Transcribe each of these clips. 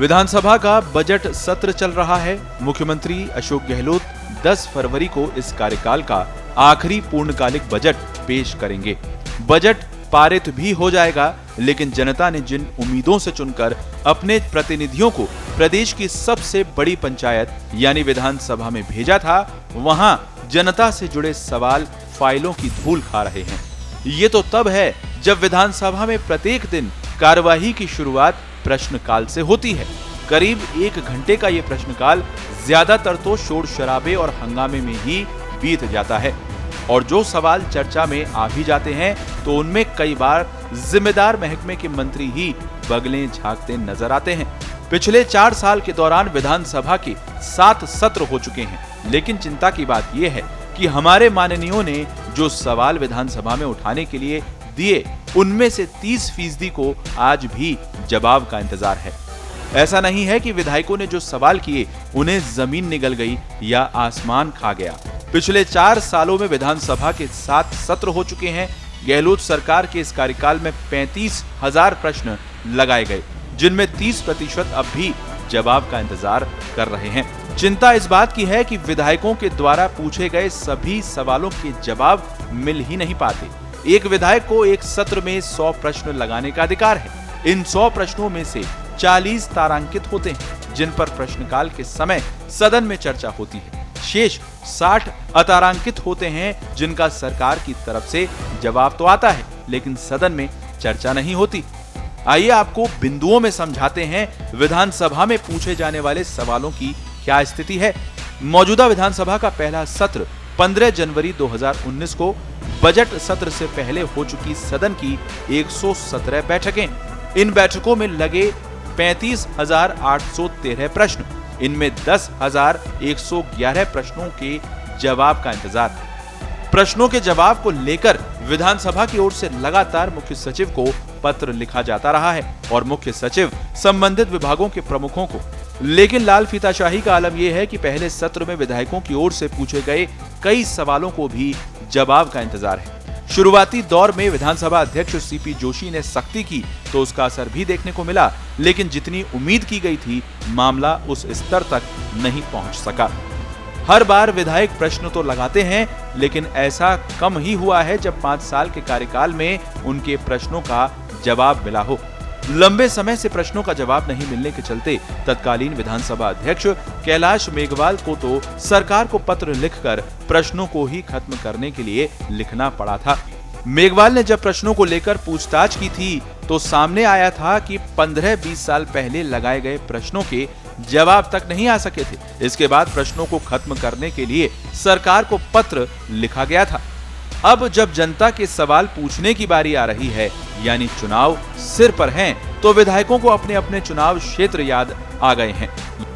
विधानसभा का बजट सत्र चल रहा है। मुख्यमंत्री अशोक गहलोत 10 फरवरी को इस कार्यकाल का आखिरी पूर्णकालिक बजट पेश करेंगे। बजट पारित भी हो जाएगा, लेकिन जनता ने जिन उम्मीदों से चुनकर अपने प्रतिनिधियों को प्रदेश की सबसे बड़ी पंचायत यानी विधानसभा में भेजा था, वहां जनता से जुड़े सवाल फाइलों की धूल खा रहे हैं। ये तो तब है जब विधानसभा में प्रत्येक दिन कार्यवाही की शुरुआत प्रश्नकाल से होती है। करीब 1 घंटे का ये प्रश्नकाल ज्यादातर तो शोर शराबे और हंगामे में ही बीत जाता है, और जो सवाल चर्चा में आ भी जाते हैं तो उनमें कई बार जिम्मेदार महकमे के मंत्री ही बगलें झांकते नजर आते हैं। पिछले 4 साल के दौरान विधानसभा के 7 सत्र हो चुके हैं, लेकिन चिंता की बात यह है कि हमारे माननीयों ने जो सवाल विधानसभा में उठाने के लिए दिए, उनमें से 30% को आज भी जवाब का इंतजार है। ऐसा नहीं है कि विधायकों ने जो सवाल किए उन्हें जमीन निगल गई या आसमान खा गया। पिछले 4 सालों में विधानसभा के 7 सत्र हो चुके हैं। गहलोत सरकार के इस कार्यकाल में 35,000 प्रश्न लगाए गए, जिनमें 30% अब भी जवाब का इंतजार कर रहे हैं। चिंता इस बात की है कि विधायकों के द्वारा पूछे गए सभी सवालों के जवाब मिल ही नहीं पाते। एक विधायक को एक सत्र में 100 प्रश्न लगाने का अधिकार है। इन 100 प्रश्नों में से 40 तारांकित होते हैं, जिन पर प्रश्नकाल के समय सदन में चर्चा होती है। शेष 60 अतारांकित होते हैं, जिनका सरकार की तरफ से जवाब तो आता है, लेकिन सदन में चर्चा नहीं होती। आइए आपको बिंदुओं में समझाते हैं विधानसभा में पूछे जाने वाले सवालों की क्या स्थिति है। मौजूदा विधानसभा का पहला सत्र 15 जनवरी 2019 को बजट सत्र से पहले हो चुकी सदन की 117 बैठकें। इन बैठकों में लगे 35,813 प्रश्न, इनमें 10,111 प्रश्नों के जवाब का इंतजार। प्रश्नों के जवाब को लेकर विधानसभा की ओर से लगातार मुख्य सचिव को पत्र लिखा जाता रहा है और मुख्य सचिव संबंधित विभागों के प्रमुखों को। लेकिन लाल फीताशाही का आलम यह है कि पहले सत्र में विधायकों की ओर से पूछे गए कई सवालों को भी जवाब का इंतजार है। शुरुआती दौर में विधानसभा अध्यक्ष सीपी जोशी ने सख्ती की तो उसका असर भी देखने को मिला, लेकिन जितनी उम्मीद की गई थी मामला उस स्तर तक नहीं पहुंच सका। हर बार विधायक प्रश्न तो लगाते हैं, लेकिन ऐसा कम ही हुआ है जब 5 साल के कार्यकाल में उनके प्रश्नों का जवाब मिला हो। लंबे समय से प्रश्नों का जवाब नहीं मिलने के चलते तत्कालीन विधानसभा अध्यक्ष कैलाश मेघवाल को तो सरकार को पत्र लिखकर प्रश्नों को ही खत्म करने के लिए लिखना पड़ा था। मेघवाल ने जब प्रश्नों को लेकर पूछताछ की थी तो सामने आया था कि 15-20 साल पहले लगाए गए प्रश्नों के जवाब तक नहीं आ सके थे। इसके बाद प्रश्नों को खत्म करने के लिए सरकार को पत्र लिखा गया था। अब जब जनता के सवाल पूछने की बारी आ रही है, यानी चुनाव सिर पर हैं, तो विधायकों को अपने अपने चुनाव क्षेत्र याद आ गए हैं।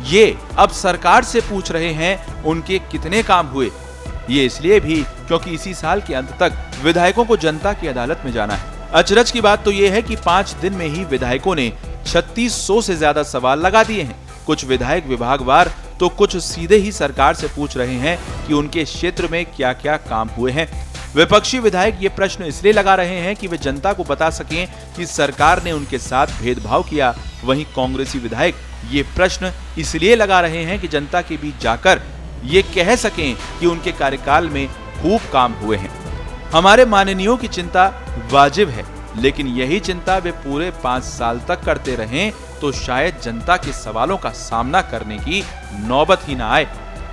ये अब सरकार से पूछ रहे हैं उनके कितने काम हुए। ये इसलिए भी क्योंकि इसी साल के अंत तक विधायकों को जनता की अदालत में जाना है। अचरज की बात तो ये है कि 5 दिन में ही विधायकों ने 3600 से ज्यादा सवाल लगा दिए हैं। कुछ विधायक विभागवार तो कुछ सीधे ही सरकार से पूछ रहे हैं कि उनके क्षेत्र में क्या क्या काम हुए हैं। विपक्षी विधायक ये प्रश्न इसलिए लगा रहे हैं कि वे जनता को बता सकें कि सरकार ने उनके साथ भेदभाव किया। वहीं कांग्रेसी विधायक ये प्रश्न इसलिए लगा रहे हैं कि जनता के बीच जाकर ये कह सकें कि उनके कार्यकाल में खूब काम हुए हैं। हमारे माननीयों की चिंता वाजिब है, लेकिन यही चिंता वे पूरे 5 साल तक करते रहें तो शायद जनता के सवालों का सामना करने की नौबत ही ना आए।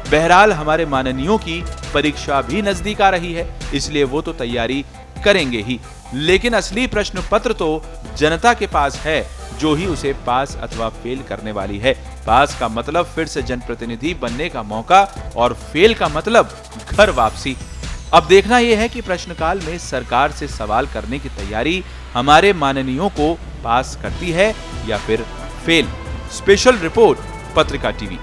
बहरहाल हमारे माननीयों की परीक्षा भी नजदीक आ रही है, इसलिए वो तो तैयारी करेंगे ही, लेकिन असली प्रश्न पत्र तो जनता के पास है, जो ही उसे पास अथवा फेल करने वाली है। पास का मतलब फिर से जनप्रतिनिधि बनने का मौका और फेल का मतलब घर वापसी। अब देखना यह है कि प्रश्नकाल में सरकार से सवाल करने की तैयारी हमारे माननीयों को पास करती है या फिर फेल। स्पेशल रिपोर्ट, पत्रिका टीवी।